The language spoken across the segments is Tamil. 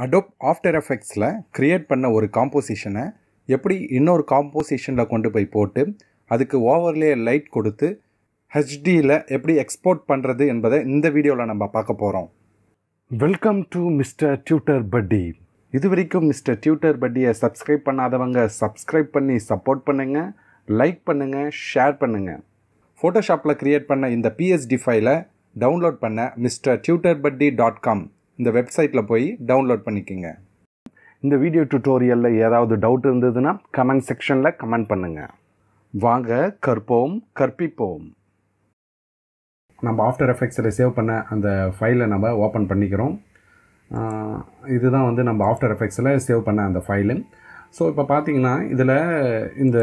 அடோப் ஆஃப்டர் எஃபெக்ட்ஸில் க்ரியேட் பண்ண ஒரு காம்போசிஷனை எப்படி இன்னொரு காம்போசிஷனில் கொண்டு போய் போட்டு அதுக்கு ஓவர்லே லைட் கொடுத்து ஹெச்டியில் எப்படி எக்ஸ்போர்ட் பண்ணுறது என்பதை இந்த வீடியோவில் நம்ம பார்க்க போகிறோம். வெல்கம் டு மிஸ்டர் டியூட்டர் பட்டி. இது வரைக்கும் மிஸ்டர் டியூட்டர் பட்டியை சப்ஸ்கிரைப் பண்ணாதவங்க சப்ஸ்கிரைப் பண்ணி சப்போர்ட் பண்ணுங்கள், லைக் பண்ணுங்கள், ஷேர் பண்ணுங்கள். ஃபோட்டோஷாப்பில் க்ரியேட் பண்ண இந்த பிஎஸ்டி ஃபைலை டவுன்லோட் பண்ண mrtutorbuddy.com இந்த வெப்சைட்டில் போய் டவுன்லோட் பண்ணிக்கோங்க. இந்த வீடியோ டியூட்டோரியலில் ஏதாவது டவுட் இருந்ததுன்னா கமெண்ட் செக்ஷனில் கமெண்ட் பண்ணுங்கள். வாங்க கற்போம் கற்பிப்போம். நம்ம ஆஃப்டர் எஃபெக்ட்ஸில் சேவ் பண்ண அந்த ஃபைலை நம்ம ஓப்பன் பண்ணிக்கிறோம். இதுதான் வந்து நம்ம ஆஃப்டர் எஃபெக்ட்ஸில் சேவ் பண்ண அந்த ஃபைலு. ஸோ இப்போ பார்த்தீங்கன்னா இதில் இந்த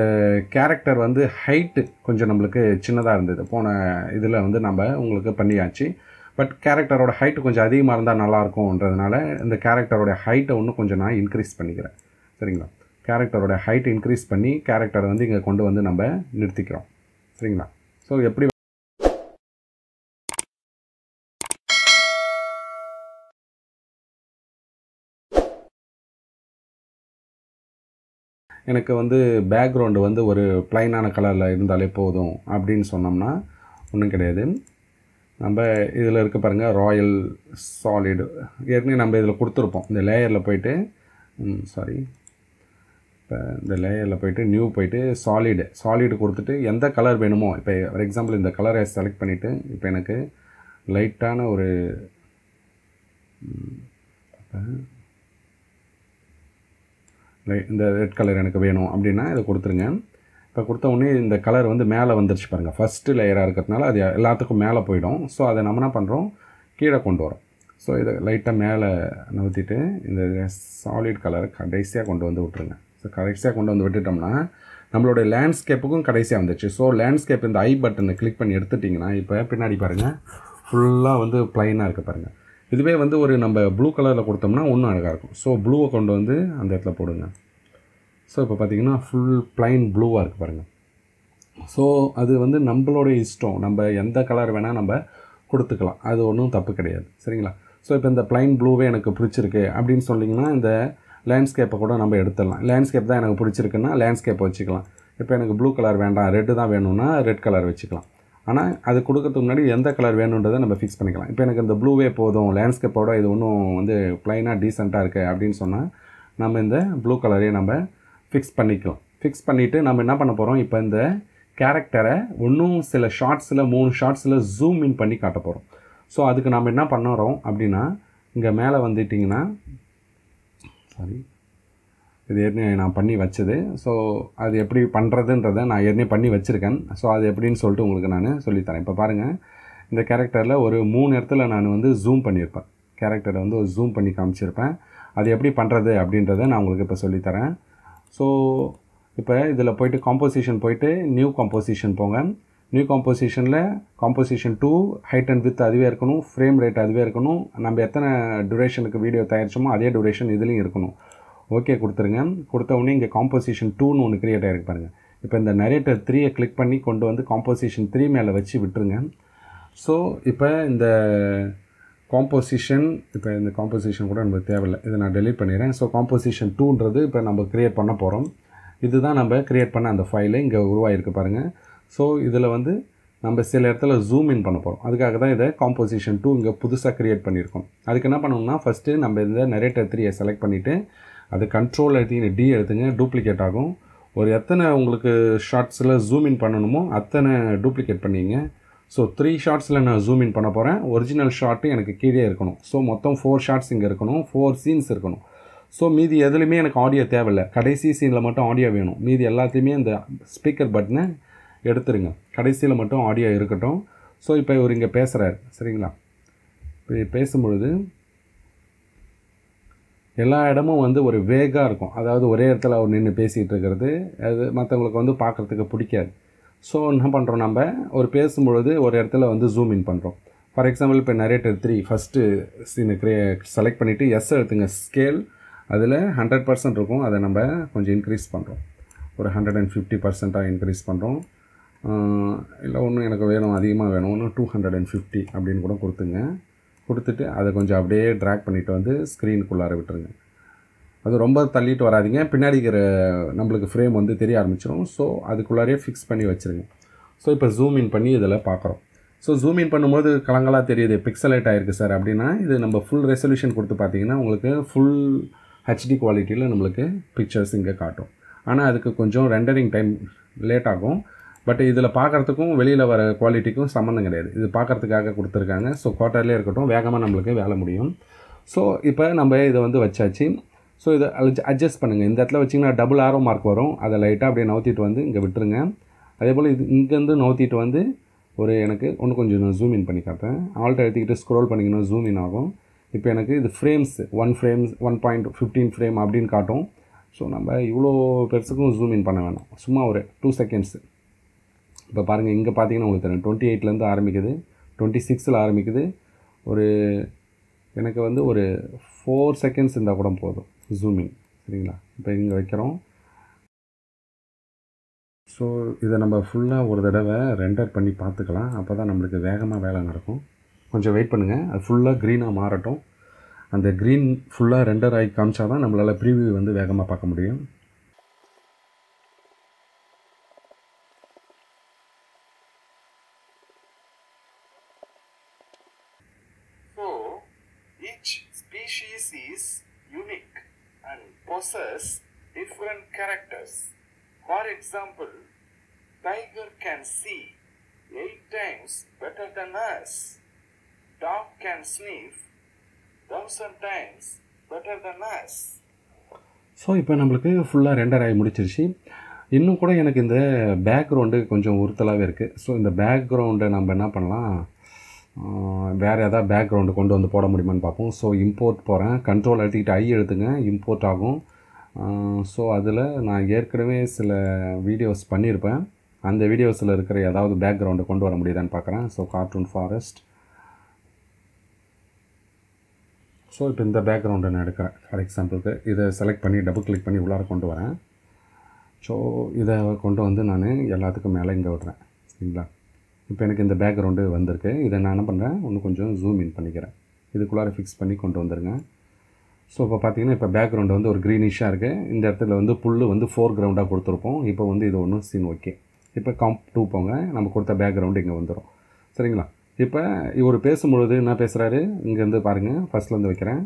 கேரக்டர் வந்து ஹைட்டு கொஞ்சம் நம்மளுக்கு சின்னதாக இருந்தது. போன இதில் வந்து நம்ம உங்களுக்கு பண்ணியாச்சு. பட் கேரக்டரோட ஹைட்டு கொஞ்சம் அதிகமாக இருந்தால் நல்லாயிருக்கும்ன்றதுனால இந்த கேரக்டரோட ஹைட்டை இன்னும் கொஞ்சம் நான் இன்க்ரீஸ் பண்ணிக்கிறேன். சரிங்களா? கேரக்டரோட ஹைட் இன்க்ரீஸ் பண்ணி கேரக்டரை வந்து இங்கே கொண்டு வந்து நம்ம நிறுத்திக்கிறோம். சரிங்களா? ஸோ எப்படி எனக்கு வந்து பேக்ரவுண்டு வந்து ஒரு ப்ளைனான கலரில் இருந்தாலே போதும் அப்படின்னு சொன்னோம்னா ஒன்றும் கிடையாது. நம்ம இதில் இருக்க பாருங்கள், ராயல் சாலிடு ஏற்கனவே நம்ம இதில் கொடுத்துருப்போம். இந்த லேயரில் போய்ட்டு இப்போ இந்த லேயரில் போய்ட்டு நியூ போய்ட்டு சாலிடு கொடுத்துட்டு எந்த கலர் வேணுமோ, இப்போ ஃபார் எக்ஸாம்பிள் இந்த கலரை செலக்ட் பண்ணிவிட்டு இப்போ எனக்கு லைட்டான ஒரு இந்த ரெட் கலர் எனக்கு வேணும் அப்படின்னா இதை கொடுத்துருங்க. இப்போ கொடுத்த உடனே இந்த கலர் வந்து மேலே வந்துருச்சு பாருங்கள். ஃபஸ்ட்டு லேயராக இருக்கிறதுனால அது எல்லாத்துக்கும் மேலே போயிடும். ஸோ அதை நம்ம என்ன பண்ணுறோம், கீழே கொண்டு வரோம். ஸோ இதை லைட்டாக மேலே நவுத்திட்டு இந்த சாலிட் கலரை கடைசியாக கொண்டு வந்து விட்டுருங்க. ஸோ கடைசியாக கொண்டு வந்து விட்டுட்டோம்னா நம்மளோட லேண்ட்ஸ்கேப்புக்கும் கடைசியாக வந்துச்சு. ஸோ லேண்ட்ஸ்கேப் இந்த ஐ பட்டனை கிளிக் பண்ணி எடுத்துட்டிங்கன்னா இப்போ பின்னாடி பாருங்கள் ஃபுல்லாக வந்து ப்ளைனாக இருக்குது பாருங்கள். இதுவே வந்து ஒரு நம்ம ப்ளூ கலரில் கொடுத்தோம்னா இன்னும் அழகாக இருக்கும். ஸோ ப்ளூவை கொண்டு வந்து அந்த இடத்துல போடுங்க. ஸோ இப்போ பார்த்திங்கன்னா ஃபுல் ப்ளைன் ப்ளூவாக இருக்குது பாருங்கள். ஸோ அது வந்து நம்மளோட இஷ்டம், நம்ம எந்த கலர் வேணால் நம்ம கொடுத்துக்கலாம், அது ஒன்றும் தப்பு கிடையாது. சரிங்களா? ஸோ இப்போ இந்த ப்ளைன் ப்ளூவே எனக்கு பிடிச்சிருக்கு அப்படின்னு சொன்னிங்கன்னா இந்த லேண்ட்ஸ்கேப்பை கூட நம்ம எடுத்துடலாம். லேண்ட்ஸ்கேப் தான் எனக்கு பிடிச்சிருக்குன்னா லேண்ட்ஸ்கேப்பை வச்சுக்கலாம். இப்போ எனக்கு ப்ளூ கலர் வேண்டாம், ரெட்டு தான் வேணும்னா ரெட் கலர் வச்சுக்கலாம். ஆனால் அது கொடுக்கறதுக்கு முன்னாடி எந்த கலர் வேணுன்றதை நம்ம ஃபிக்ஸ் பண்ணிக்கலாம். இப்போ எனக்கு இந்த ப்ளூவே போதும், லேண்ட்ஸ்கேப்போட இது ஒன்றும் வந்து ப்ளைனாக டீசெண்டாக இருக்குது அப்படின்னு சொன்னால் நம்ம இந்த ப்ளூ கலரையே நம்ம ஃபிக்ஸ் பண்ணிக்கலாம். ஃபிக்ஸ் பண்ணிவிட்டு நம்ம என்ன பண்ண போகிறோம், இப்போ இந்த கேரக்டரை இன்னும் சில ஷார்ட்ஸில் 3 ஷார்ட்ஸில் ஜூம் இன் பண்ணி காட்ட போகிறோம். ஸோ அதுக்கு நம்ம என்ன பண்ணுறோம் அப்படின்னா இங்கே மேலே வந்துட்டிங்கன்னா இது ஏற்கனவே நான் பண்ணி வச்சது. ஸோ அது எப்படி பண்ணுறதுன்றதை நான் ஏற்கனவே பண்ணி வச்சுருக்கேன். ஸோ அது எப்படின்னு சொல்லிட்டு உங்களுக்கு நான் சொல்லித்தரேன். இப்போ பாருங்கள், இந்த கேரக்டரில் ஒரு 3 இடத்துல நான் வந்து ஜூம் பண்ணியிருப்பேன். கேரக்டரை வந்து ஒரு ஜூம் பண்ணி காமிச்சிருப்பேன். அது எப்படி பண்ணுறது அப்படின்றத நான் உங்களுக்கு இப்போ சொல்லித்தரேன். ஸோ இப்போ இதில் போய்ட்டு காம்போசிஷன் போய்ட்டு நியூ காம்போசிஷன் போங்க. நியூ காம்போசிஷனில் காம்போசிஷன் 2 ஹைட் அண்ட் வித் அதுவே இருக்கணும், ஃப்ரேம் ரேட் அதுவே இருக்கணும், நம்ம எத்தனை டியூரேஷனுக்கு வீடியோ தயாரிச்சோமோ அதே டியூரேஷன் இதுலேயும் இருக்கணும். ஓகே கொடுத்துருங்க. கொடுத்த உடனே இங்கே காம்போசிஷன் 2ன்னு ஒன்று க்ரியேட் ஆகிருக்கு பாருங்கள். இப்போ இந்த நரேட்டர் 3யை கிளிக் பண்ணி கொண்டு வந்து காம்போசிஷன் 3 மேலே வச்சு விட்டுருங்க. ஸோ இப்போ இந்த காம்போசிஷன் கூட நமக்கு தேவையில்லை, இதை நான் டெலீட் பண்ணிடுறேன். ஸோ காம்போசிஷன் 2ன்றது இப்போ நம்ம க்ரியேட் பண்ண போகிறோம். இதுதான் நம்ம க்ரியேட் பண்ண அந்த ஃபைலு இங்கே உருவாகிருக்கு பாருங்கள். ஸோ இதில் வந்து நம்ம சில இடத்துல ஜூம் இன் பண்ண போகிறோம். அதுக்காக தான் இதை காம்போசிஷன் 2 இங்கே புதுசாக க்ரியேட் பண்ணியிருக்கோம். அதுக்கு என்ன பண்ணணும்னா ஃபஸ்ட்டு நம்ம இந்த நரேட்டர் 3யை செலக்ட் பண்ணிவிட்டு அது கண்ட்ரோல் எடுத்தீங்க, டி எடுத்துங்க, டூப்ளிகேட் ஆகும். ஒரு எத்தனை உங்களுக்கு ஷார்ட்ஸில் ஜூம் இன் பண்ணணுமோ அத்தனை டூப்ளிகேட் பண்ணிங்க. ஸோ 3 ஷார்ட்ஸில் நான் ஜூம் இன் பண்ண போகிறேன். ஒரிஜினல் ஷார்ட்டு எனக்கு கீழே இருக்கணும். ஸோ மொத்தம் 4 ஷார்ட்ஸ் இங்கே இருக்கணும், 4 சீன்ஸ் இருக்கணும். ஸோ மீதி எதுலையுமே எனக்கு ஆடியோ தேவையில்லை, கடைசி சீனில் மட்டும் ஆடியோ வேணும். மீதி எல்லாத்தையுமே இந்த ஸ்பீக்கர் பட்டனை எடுத்துருங்க, கடைசியில் மட்டும் ஆடியோ இருக்கட்டும். ஸோ இப்போ இவர் இங்கே பேசுகிறார். சரிங்களா? இப்போ பேசும்பொழுது எல்லா இடமும் வந்து ஒரு வேகாக இருக்கும். அதாவது ஒரே இடத்துல அவர் நின்று பேசிகிட்டு இருக்கிறது அது மற்றவங்களுக்கு வந்து பார்க்குறதுக்கு பிடிக்காது. ஸோ என்ன பண்ணுறோம், நம்ம ஒரு பேசும்பொழுது ஒரு இடத்துல வந்து ஜூம் இன் பண்ணுறோம். ஃபார் எக்ஸாம்பிள் இப்போ நரேட்டர் 3 ஃபஸ்ட்டு சீனை செலக்ட் பண்ணிவிட்டு எஸ் எடுத்துங்க, ஸ்கேல் அதில் 100% இருக்கும், அதை நம்ம கொஞ்சம் இன்க்ரீஸ் பண்ணுறோம். ஒரு 150% இன்க்ரீஸ் பண்ணுறோம். இல்லை ஒன்றும் எனக்கு வேணும், அதிகமாக வேணும், ஒன்று 250 அப்படின்னு கூட கொடுத்துங்க. கொடுத்துட்டு அதை கொஞ்சம் அப்படியே ட்ராக் பண்ணிவிட்டு வந்து ஸ்க்ரீனுக்குள்ளார விட்டுருங்க. அது ரொம்ப தள்ளிட்டு வராதிங்க, பின்னாடி இருக்கிற நம்மளுக்கு ஃப்ரேம் வந்து தெரிய ஆரம்பிச்சிடும். ஸோ அதுக்குள்ளாரே ஃபிக்ஸ் பண்ணி வச்சுருங்க. ஸோ இப்போ ஜூம் இன் பண்ணி இதில் பார்க்குறோம். ஸோ ஜூம் இன் பண்ணும்போது கலங்களாக தெரியுது, பிக்சலேட் ஆகிருக்கு சார் அப்படின்னா, இது நம்ம ஃபுல் ரெசல்யூஷன் கொடுத்து பார்த்தீங்கன்னா உங்களுக்கு ஃபுல் ஹெச்டி குவாலிட்டியில் நம்மளுக்கு பிக்சர்ஸ் இங்கே காட்டும். ஆனால் அதுக்கு கொஞ்சம் ரெண்டரிங் டைம் லேட் ஆகும். பட் இதில் பார்க்குறதுக்கும் வெளியில் வர குவாலிட்டிக்கும் சம்மந்தம் கிடையாது. இது பார்க்குறதுக்காக கொடுத்துருக்காங்க. ஸோ குவார்ட்டர்லேயே இருக்கட்டும், வேகமாக நம்மளுக்கு வேலை முடியும். ஸோ இப்போ நம்ம இதை வந்து வச்சாச்சு. ஸோ இதை அட்ஜஸ்ட் பண்ணுங்கள். இந்த இடத்துல வச்சிங்கன்னா டபுள் ஆரோ மார்க் வரும், அதை லைட்டாக அப்படியே நவுத்திட்டு வந்து இங்கே விட்டுருங்க. அதே போல் இது இங்கேருந்து நவுத்திட்டு வந்து ஒரு எனக்கு ஒன்று கொஞ்சம் நான் ஜூம் இன் பண்ணி காட்டுறேன். ஆல்ட் எடுத்துக்கிட்டு ஸ்க்ரோல் பண்ணிங்கன்னா ஜூம் இன் ஆகும். இப்போ எனக்கு இது ஃப்ரேம்ஸ் 1 ஃப்ரேம்ஸ் 1.15 ஃப்ரேம் அப்படின்னு காட்டும். ஸோ நம்ம இவ்வளோ பெருசுக்கும் ஜூம் இன் பண்ண வேணாம், சும்மா ஒரு 2 செகண்ட்ஸு. இப்போ பாருங்கள், இங்கே பார்த்தீங்கன்னா உங்களுக்கு தெரியும் 28லேருந்து ஆரம்பிக்குது, 26ல் ஆரம்பிக்குது. ஒரு எனக்கு வந்து ஒரு 4 செகண்ட்ஸ் இருந்தால் கூட போதும் ஜூம் இன். சரிங்களா? இப்போ இங்கே வைக்கிறோம். ஸோ இதை நம்ம ஃபுல்லாக ஒரு தடவை ரெண்டர் பண்ணி பார்த்துக்கலாம். அப்போ தான் நம்மளுக்கு வேகமாக வேலை நடக்கும். கொஞ்சம் வெயிட் பண்ணுங்கள், அது ஃபுல்லாக க்ரீனாக மாறட்டும். அந்த க்ரீன் ஃபுல்லாக ரெண்டர் ஆகி காமிச்சா தான் நம்மளால் ப்ரீவியூ வந்து வேகமாக பார்க்க முடியும். So each species is unique and possess different characters. For example, tiger can see 8 times better than us. Dog can sniff 1000 times better than us. So இப்போ நம்மளுக்கு ஃபுல்லாக ரெண்டர் ஆகி முடிச்சிருச்சு. இன்னும் கூட எனக்கு இந்த பேக்ரவுண்டு கொஞ்சம் உறுத்தலாகவே இருக்குது. ஸோ இந்த பேக்ரவுண்டை நம்ம என்ன பண்ணலாம், வேறு எதாவது பேக்ரவுண்டு கொண்டு வந்து போட முடியுமான்னு பார்ப்போம். ஸோ இம்போர்ட் போகிறேன், கண்ட்ரோல் அழுத்திக்கிட்டு ஐ எடுத்துங்க, இம்போர்ட் ஆகும். ஸோ அதில் நான் ஏற்கனவே சில வீடியோஸ் பண்ணியிருப்பேன். அந்த வீடியோஸில் இருக்கிற ஏதாவது பேக்ரவுண்டை கொண்டு வர முடியுதான்னு பார்க்குறேன். So cartoon forest. ஸோ இப்போ இந்த பேக்ரவுண்டை நான் எடுக்கிறேன். ஃபார் எக்ஸாம்பிளுக்கு இதை செலக்ட் பண்ணி டபுள் கிளிக் பண்ணி உள்ளார கொண்டு வரேன். ஸோ இதை கொண்டு வந்து நான் எல்லாத்துக்கும் மேலே இங்கே விடுறேன். சரிங்களா? இப்போ எனக்கு இந்த பேக்ரவுண்டு வந்திருக்கு. இதை நான் என்ன பண்ணுறேன், இன்னும் கொஞ்சம் ஜூம் இன் பண்ணிக்கிறேன். இதுக்குள்ளார ஃபிக்ஸ் பண்ணி கொண்டு வந்துடுங்க. ஸோ இப்போ பார்த்தீங்கன்னா இப்போ பேக்ரவுண்டு வந்து ஒரு க்ரீனிஷாக இருக்குது. இந்த இடத்துல வந்து புல் வந்து ஃபோர் கிரவுண்டாக கொடுத்துருப்போம். இப்போ வந்து இது ஒன்றும் சீன் ஓகே. இப்போ காம்ப் 2 போங்க, நம்ம கொடுத்த பேக்ரவுண்டு இங்கே வந்துடும். சரிங்களா? இப்போ இவர் பேசும்பொழுது என்ன பேசுகிறாரு, இங்கேருந்து பாருங்கள், ஃபஸ்ட்லேருந்து வைக்கிறேன்.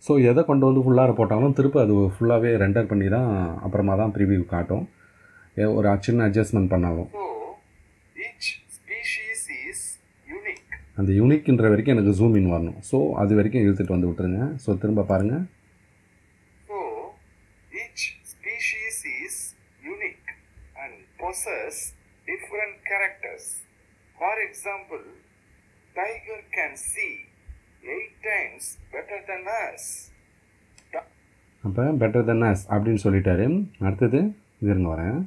ஸோ எதை கொண்டு வந்து ஃபுல்லாக போட்டாலும் திருப்பி அது ஃபுல்லாகவே ரெண்டர் பண்ணி தான் அப்புறமா தான் ப்ரிவியூ காட்டும். ஒரு சின்ன அட்ஜஸ்ட்மெண்ட் பண்ணாலும் அந்த யூனிக்ன்ற வரைக்கும் எனக்கு ஜூம் இன் வரணும். ஸோ அது வரைக்கும் இழுத்துட்டு வந்து விட்டுருங்க. ஸோ திரும்ப பாருங்கள். So each species is unique and possess different characters. For example, tiger can see 8 times better than us. அப்போ பெட்டர் தென் அஸ் அப்படின்னு சொல்லிட்டாரு. அடுத்தது இது இருங்க வரேன்.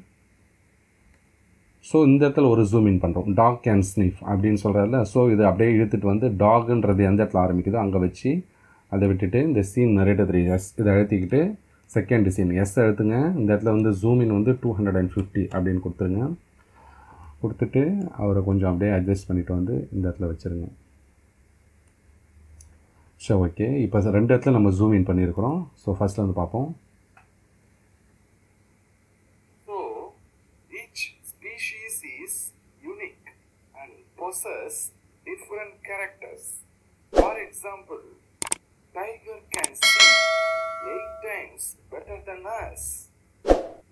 ஸோ இந்த இடத்துல ஒரு ஜூம் இன் பண்ணுறோம். டாக் கேன் ஸ்னிஃப் அப்படின்னு சொல்கிறதில்ல. ஸோ இது அப்படியே இழுத்துட்டு வந்து டாக்ன்றது எந்த இடத்துல ஆரம்பிக்குதோ அங்கே வச்சு அதை விட்டுட்டு இந்த சீன் நரேட்டர் 3 எஸ் இதை அழுத்திக்கிட்டு செகண்ட் சீன் எஸ் அழுத்துங்க. இந்த இடத்துல வந்து ஜூம் இன் வந்து 250 அப்படின்னு கொடுத்துருங்க. கொடுத்துட்டு அவரை கொஞ்சம் அப்படியே அட்ஜஸ்ட் பண்ணிவிட்டு வந்து இந்த இடத்துல வச்சுருங்க. ஸோ ஓகே, இப்போ 2 இடத்துல நம்ம ஜூம் இன் பண்ணியிருக்கிறோம். ஸோ ஃபஸ்ட்டில் வந்து பார்ப்போம். So each species is unique and possess different characters. For example, tiger can see 8 times better than us.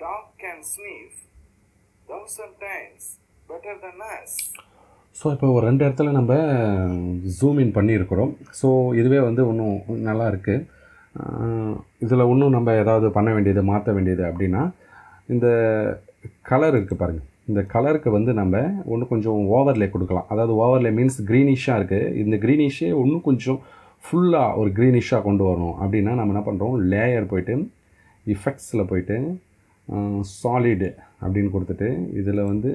Dog can sniff 1000 times better than us. So இப்போ ஒரு 2 இடத்துல நம்ம ஜூம் இன் பண்ணியிருக்கிறோம். ஸோ இதுவே வந்து இன்னும் நல்லா இருக்குது. இதில் இன்னும் நம்ம ஏதாவது பண்ண வேண்டியது, மாற்ற வேண்டியது அப்படின்னா இந்த கலர் இருக்குது பாருங்கள். இந்த கலருக்கு வந்து நம்ம இன்னும் கொஞ்சம் ஓவர்லே கொடுக்கலாம். அதாவது ஓவர்லே மீன்ஸ் க்ரீனிஷாக இருக்குது. இந்த க்ரீனிஷே இன்னும் கொஞ்சம் ஃபுல்லாக ஒரு க்ரீனிஷாக கொண்டு வரணும் அப்படின்னா நம்ம என்ன பண்ணுறோம், லேயர் போய்ட்டு இஃபெக்ட்ஸில் போய்ட்டு சாலிடு அப்படின்னு கொடுத்துட்டு இதில் வந்து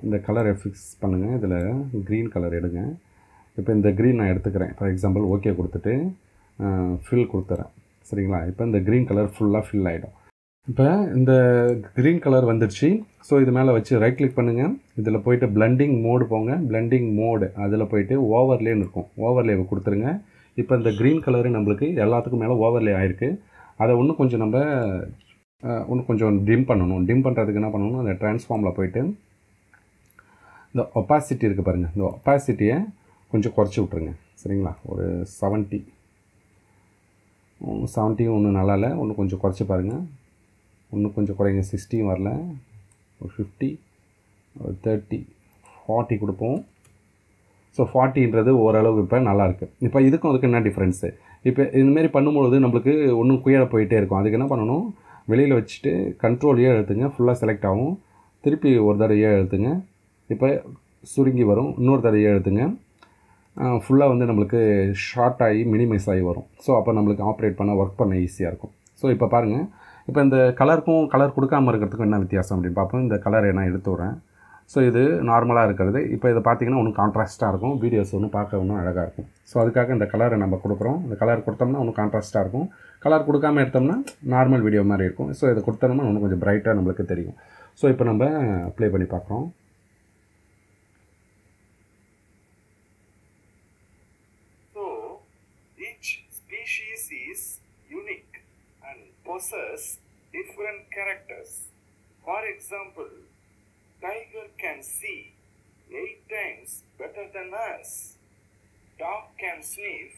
இந்த கலரை ஃபிக்ஸ் பண்ணுங்கள். இதில் க்ரீன் கலர் எடுங்க. இப்போ இந்த க்ரீன் நான் எடுத்துக்கிறேன். ஃபார் எக்ஸாம்பிள் ஓகே கொடுத்துட்டு ஃபில் கொடுத்துறேன். சரிங்களா? இப்போ இந்த க்ரீன் கலர் ஃபுல்லாக ஃபில் ஆகிடும். இப்போ இந்த க்ரீன் கலர் வந்துடுச்சு. ஸோ இது மேலே வச்சு ரைட் கிளிக் பண்ணுங்கள். இதில் போய்ட்டு பிளெண்டிங் மோடு போங்க. பிளெண்டிங் மோடு அதில் போய்ட்டு ஓவர்லேன்னு இருக்கும், ஓவர்லேவை கொடுத்துருங்க. இப்போ இந்த க்ரீன் கலரு நம்மளுக்கு எல்லாத்துக்கும் மேலே ஓவர்லே ஆகிருக்கு. அதை இன்னும் கொஞ்சம் நம்ம இன்னும் கொஞ்சம் டிம் பண்ணணும். டிம் பண்ணுறதுக்கு என்ன பண்ணணும், அந்த ட்ரான்ஸ்ஃபார்மில் போய்ட்டு இந்த ஒப்பாசிட்டி இருக்குது பாருங்கள், இந்த ஒப்பாசிட்டியை கொஞ்சம் குறைச்சி விட்ருங்க. சரிங்களா, ஒரு 70 ஒன்றும் நல்லா இல்லை, இன்னும் கொஞ்சம் குறைச்சி பாருங்கள். இன்னும் கொஞ்சம் குறைங்க, 60 வரல, ஒரு 50, ஒரு 30, 40 கொடுப்போம். ஸோ 40ன்றது ஓரளவுக்கு இப்போ நல்லாயிருக்கு. இப்போ இதுக்கும் அதுக்கு என்ன டிஃப்ரென்ஸு, இப்போ இதுமாரி பண்ணும்பொழுது நம்மளுக்கு ஒன்றும் குயர போயிட்டே இருக்கும். அதுக்கு என்ன பண்ணணும், வெளியில் வச்சுட்டு கண்ட்ரோல் ஏ அழுத்துங்க, ஃபுல்லாக செலக்ட் ஆகும். திருப்பி ஒரு தடவை ஏ அழுத்துங்க, இப்போ சுருங்கி வரும். இன்னொரு தடவை ஏ அழுத்துங்க, ஃபுல்லாக வந்து நம்மளுக்கு ஷார்ட் ஆகி மினிமைஸ் ஆகி வரும். ஸோ அப்போ நம்மளுக்கு ஆப்ரேட் பண்ண ஒர்க் பண்ண ஈஸியாக இருக்கும். ஸோ இப்போ பாருங்கள், இப்போ இந்த கலருக்கும் கலர் கொடுக்காமல் இருக்கிறதுக்கும் என்ன வித்தியாசம் அப்படின்னு பார்ப்போம். இந்த கலரை நான் எடுத்து விட்றேன். ஸோ இது நார்மலாக இருக்கிறது. இப்போ இதை பார்த்திங்கன்னா ஒன்றும் கான்ட்ராஸ்ட்டாக இருக்கும், வீடியோஸ் ஒன்றும் பார்க்க ஒன்றும் அழகாக இருக்கும். ஸோ அதுக்காக இந்த கலரை நம்ம கொடுக்குறோம். இந்த கலர் கொடுத்தோம்னா ஒன்றும் கான்ட்ராஸ்ட்டாக இருக்கும். கலர் கொடுக்காமல் எடுத்தோம்னா நார்மல் வீடியோ மாதிரி இருக்கும். ஸோ இதை கொடுத்தோம்னா இன்னும் கொஞ்சம் பிரைட்டாக நம்மளுக்கு தெரியும். ஸோ இப்போ நம்ம ப்ளே பண்ணி பார்க்குறோம். Species is unique and possess different characters. For example, tiger can see 8 times better than us. Dog can sniff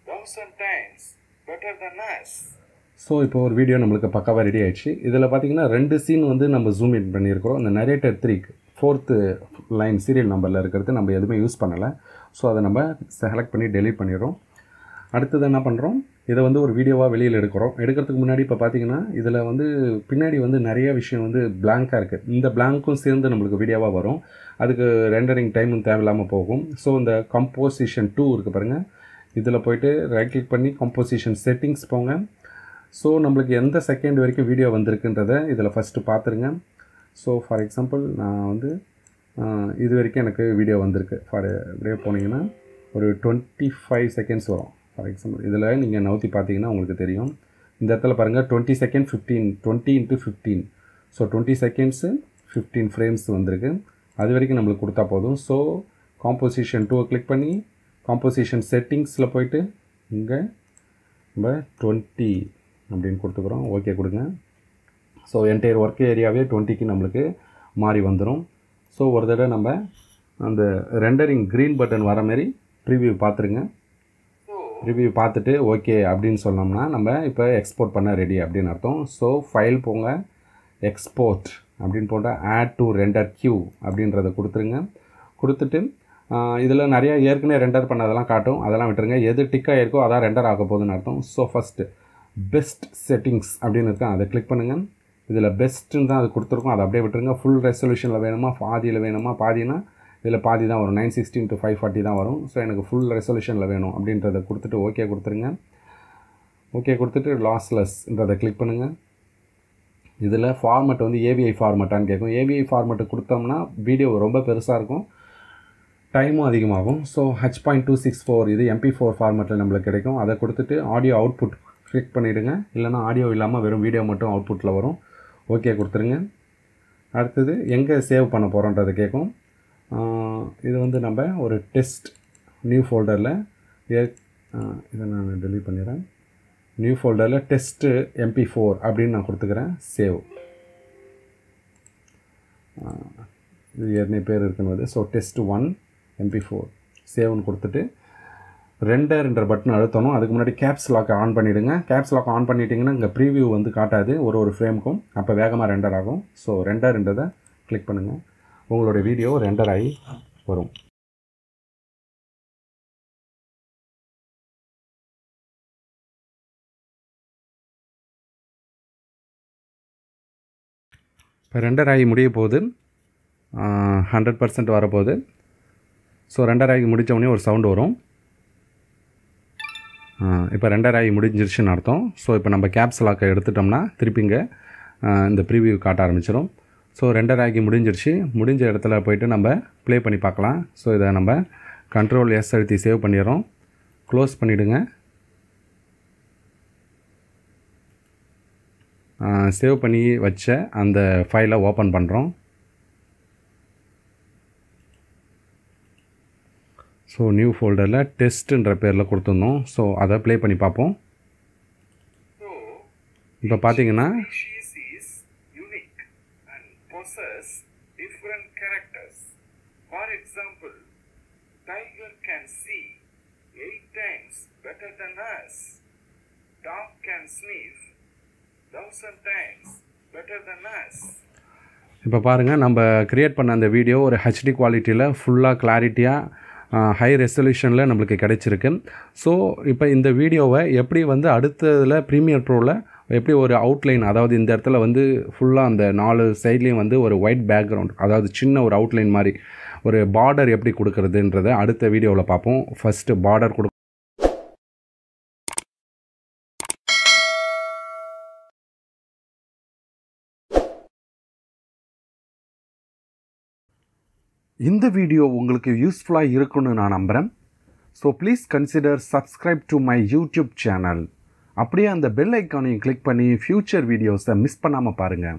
1000 times better than us. So இப்போ ஒரு வீடியோ நம்மளுக்கு பக்காவாக ரெடி ஆகிடுச்சு. இதில் பார்த்திங்கன்னா 2 சீன் வந்து நம்ம ஜூம் இன் பண்ணியிருக்கிறோம். இந்த நரேட்டர் 3க்கு 4th லைன் சீரியல் நம்பரில் இருக்கிறது நம்ம எதுவுமே யூஸ் பண்ணலை. ஸோ அதை நம்ம செலக்ட் பண்ணி டெலீட் பண்ணிடுறோம். அடுத்தது என்ன பண்ணுறோம், இதை வந்து ஒரு வீடியோவாக வெளியில் எடுக்கிறதுக்கு முன்னாடி இப்போ பார்த்திங்கன்னா இதில் வந்து பின்னாடி வந்து நிறைய விஷயம் வந்து பிளாங்காக இருக்குது. இந்த பிளாங்க்கும் சேர்ந்து நம்மளுக்கு வீடியோவாக வரும். அதுக்கு ரெண்டரிங் டைமும் தேவையில்லாமல் போகும். ஸோ இந்த கம்போசிஷன் 2 இருக்குது பாருங்கள், இதில் போய்ட்டு ரைட் கிளிக் பண்ணி கம்போசிஷன் செட்டிங்ஸ் போங்க. ஸோ நம்மளுக்கு எந்த செகண்ட் வரைக்கும் வீடியோ வந்திருக்குன்றதை இதில் ஃபஸ்ட்டு பார்த்துருங்க. ஸோ ஃபார் எக்ஸாம்பிள் நான் வந்து இது வரைக்கும் எனக்கு வீடியோ வந்திருக்கு. அப்படியே போனீங்கன்னா ஒரு 25 செகண்ட்ஸ் வரும். ஃபார் எக்ஸாம்பிள் இதில் நீங்கள் நவுத்தி பார்த்தீங்கன்னா உங்களுக்கு தெரியும். இந்த இடத்துல பாருங்கள் 20 செகண்ட் 15, 20 × 15. ஸோ 20 செகண்ட்ஸு 15 ஃப்ரேம்ஸ் வந்திருக்கு. அது வரைக்கும் நம்மளுக்கு கொடுத்தா போதும். ஸோ காம்போசிஷன் 2 கிளிக் பண்ணி காம்போசிஷன் செட்டிங்ஸில் போய்ட்டு இங்கே நம்ம 20 அப்படின்னு கொடுத்துக்குறோம். ஓகே கொடுங்க. ஸோ என்டையர் ஒர்க் ஏரியாவே 20க்கு நம்மளுக்கு மாறி வந்துடும். ஸோ ஒரு தடவை நம்ம அந்த ரெண்டரிங் க்ரீன் பட்டன் வர மாதிரி ப்ரிவியூ பார்த்துருங்க. ரிவ்யூ பார்த்துட்டு ஓகே அப்படின்னு சொன்னோம்னா நம்ம இப்போ எக்ஸ்போர்ட் பண்ண ரெடி அப்படின்னு அர்த்தம். ஸோ ஃபைல் போங்க, எக்ஸ்போர்ட் அப்படின்னு போட்டால் ஆட் டு ரெண்டர் கியூ அப்படின்றத கொடுத்துருங்க. கொடுத்துட்டு இதில் நிறைய ஏற்கனவே ரெண்டர் பண்ணதெல்லாம் காட்டும், அதெல்லாம் விட்டுருங்க. எது டிக்காக இருக்கோ அதான் ரெண்டர் ஆக போகுதுன்னு அர்த்தம். ஸோ ஃபஸ்ட்டு பெஸ்ட் செட்டிங்ஸ் அப்படின்னு இருக்கேன், அதை கிளிக் பண்ணுங்கள். இதில் பெஸ்ட்டுன்னு தான் அது கொடுத்துருக்கோம், அதை அப்படியே விட்டுருங்க. ஃபுல் ரெசல்யூஷனில் வேணுமா, பாதியில் வேணுமா, பாதினா இதில் பாதி தான் வரும், 960 × 540 தான் வரும். ஸோ எனக்கு ஃபுல் ரெசல்யூஷனில் வேணும் அப்படின்றத கொடுத்துட்டு ஓகே கொடுத்துருங்க. ஓகே கொடுத்துட்டு லாஸ்லெஸ்ன்றதை கிளிக் பண்ணுங்கள். இதில் ஃபார்மெட் வந்து ஏவிஐ ஃபார்மெட்டான்னு கேட்கும். ஏவிஐ ஃபார்மெட்டு கொடுத்தோம்னா வீடியோ ரொம்ப பெருசாக இருக்கும், டைமும் அதிகமாகும். ஸோ H.264 இது MP4 ஃபார்மெட்டில் நம்மளுக்கு கிடைக்கும். அதை கொடுத்துட்டு ஆடியோ அவுட்புட் கிளிக் பண்ணிவிடுங்க. இல்லைனா ஆடியோ இல்லாமல் வெறும் வீடியோ மட்டும் அவுட்புட்டில் வரும். ஓகே கொடுத்துருங்க. அடுத்தது எங்கே சேவ் பண்ண போகிறோன்றதை கேட்கும். இது வந்து நம்ம ஒரு டெஸ்ட் நியூ ஃபோல்டரில் இதை நான் டெலீட் பண்ணிடுறேன். நியூ ஃபோல்டரில் டெஸ்ட்டு MP4 அப்படின்னு நான் கொடுத்துக்கிறேன். சேவ், இது ஏற்கனவே பேர் இருக்குன்னு. ஸோ test1 MP4 சேவ்னு கொடுத்துட்டு ரெண்டர்ன்ற பட்டன் அழுத்தணும். அதுக்கு முன்னாடி கேப்ஸ் லாக் ஆன் பண்ணிவிடுங்க. கேப்ஸ் லாக் ஆன் பண்ணிட்டீங்கன்னா இங்கே ப்ரீவியூ வந்து காட்டாது ஒரு ஃப்ரேமுக்கும், அப்போ வேகமாக ரெண்டர் ஆகும். ஸோ ரெண்டர்ன்றதை கிளிக் பண்ணுங்கள், உங்களுடைய வீடியோ ரெண்டர் ஆகி வரும். இப்போ ரெண்டர் ஆகி முடிய போகுது, 100% வரப்போகுது. ஸோ ரெண்டர் ஆகி முடித்தோடனே ஒரு சவுண்டு வரும். இப்போ ரெண்டர் ஆகி முடிஞ்சிருச்சுன்னு அர்த்தம். ஸோ இப்போ நம்ம கேப்ஸ் லாக்கை எடுத்துட்டோம்னா திருப்பிங்க இந்த ப்ரீவியூ காட்ட ஆரம்பிச்சிடும். ஸோ ரெண்டர் ஆகி முடிஞ்சிருச்சு. முடிஞ்ச இடத்துல போய்ட்டு நம்ம ப்ளே பண்ணி பார்க்கலாம். ஸோ இதை நம்ம Ctrl+S அழுத்தி சேவ் பண்ணிடுறோம். க்ளோஸ் பண்ணிவிடுங்க. சேவ் பண்ணி வச்ச அந்த ஃபைலை ஓப்பன் பண்ணுறோம். ஸோ நியூ ஃபோல்டரில் டெஸ்ட்டுன்ற பேரில் கொடுத்துருந்தோம். ஸோ அதை ப்ளே பண்ணி பார்ப்போம். இப்போ பார்த்தீங்கன்னா For example, tiger can see 8 times better than us. Dog can sniff 1000 times better than us. இப்போ பாருங்கள், நம்ம க்ரியேட் பண்ண அந்த வீடியோ ஒரு ஹெச்டி குவாலிட்டியில் ஃபுல்லாக கிளாரிட்டியாக ஹை ரெசல்யூஷனில் நம்மளுக்கு கிடைச்சிருக்கு. ஸோ இப்போ இந்த வீடியோவை எப்படி வந்து அடுத்ததில் ப்ரீமியர் ப்ரோவில் எப்படி ஒரு அவுட்லைன், அதாவது இந்த இடத்துல வந்து ஃபுல்லாக அந்த 4 சைட்லேயும் வந்து ஒரு ஒயிட் பேக்ரவுண்ட், அதாவது சின்ன ஒரு அவுட்லைன் மாதிரி ஒரு பார்டர் எப்படி கொடுக்குறதுன்றதை அடுத்த வீடியோவில் பார்ப்போம். ஃபஸ்ட்டு பார்டர் இந்த வீடியோ உங்களுக்கு யூஸ்ஃபுல்லாக இருக்குன்னு நான் நம்புகிறேன். So please consider subscribe to my YouTube channel. அப்படியே அந்த பெல் ஐக்கானையும் கிளிக் பண்ணி ஃப்யூச்சர் வீடியோஸை மிஸ் பண்ணாமல் பாருங்கள்.